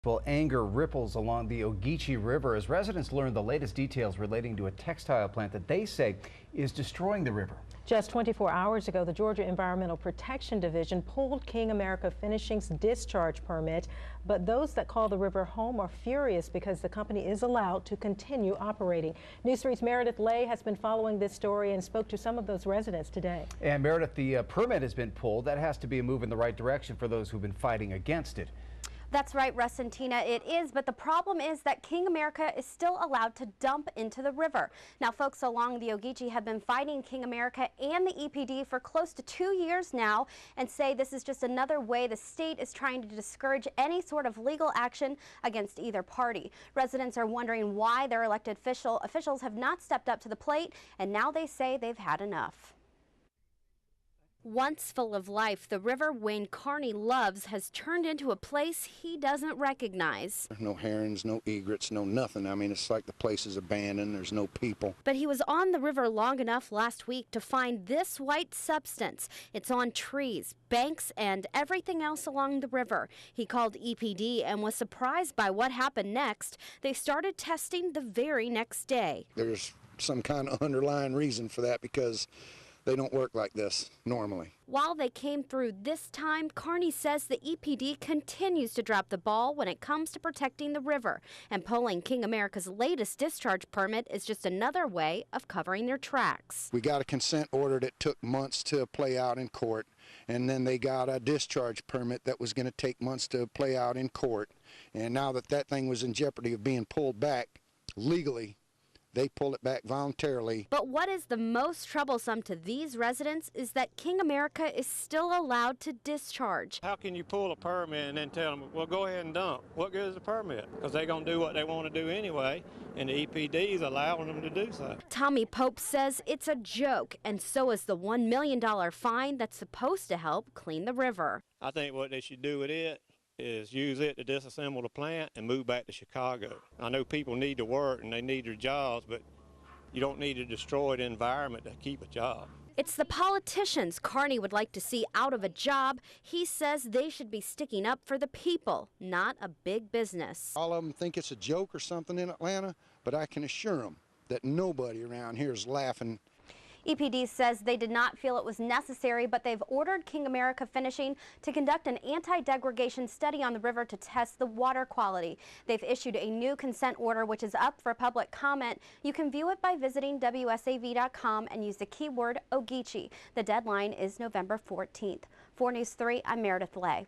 Well, anger ripples along the Ogeechee River as residents learn the latest details relating to a textile plant that they say is destroying the river. Just 24 hours ago, the Georgia Environmental Protection Division pulled King America Finishing's discharge permit, but those that call the river home are furious because the company is allowed to continue operating. News 3's Meredith Lay has been following this story and spoke to some of those residents today. And Meredith, the permit has been pulled. That has to be a move in the right direction for those who've been fighting against it. That's right, Russ and Tina, it is, but the problem is that King America is still allowed to dump into the river. Now, folks along the Ogeechee have been fighting King America and the EPD for close to 2 years now and say this is just another way the state is trying to discourage any sort of legal action against either party. Residents are wondering why their elected officials have not stepped up to the plate, and now they say they've had enough. Once full of life, the river Wayne Carney loves has turned into a place he doesn't recognize. There's no herons, no egrets, no nothing. I mean, it's like the place is abandoned. There's no people. But he was on the river long enough last week to find this white substance. It's on trees, banks, and everything else along the river. He called EPD and was surprised by what happened next. They started testing the very next day. There's some kind of underlying reason for that because they don't work like this normally. While they came through this time, Carney says the EPD continues to drop the ball when it comes to protecting the river, and pulling King America's latest discharge permit is just another way of covering their tracks. We got a consent order that took months to play out in court, and then they got a discharge permit that was going to take months to play out in court. And now that that thing was in jeopardy of being pulled back legally, they pull it back voluntarily. But what is the most troublesome to these residents is that King America is still allowed to discharge. How can you pull a permit and then tell them, well, go ahead and dump? What good is the permit? Because they're going to do what they want to do anyway, and the EPD is allowing them to do so. Tommy Pope says it's a joke, and so is the $1 million fine that's supposed to help clean the river. I think what they should do with it is use it to disassemble the plant and move back to Chicago. I know people need to work and they need their jobs, but you don't need to destroy the environment to keep a job. It's the politicians Carney would like to see out of a job. He says they should be sticking up for the people, not a big business. All of them think it's a joke or something in Atlanta, but I can assure them that nobody around here is laughing. EPD says they did not feel it was necessary, but they've ordered King America Finishing to conduct an anti-degradation study on the river to test the water quality. They've issued a new consent order, which is up for public comment. You can view it by visiting WSAV.com and use the keyword Ogeechee. The deadline is November 14th. For News 3, I'm Meredith Lay.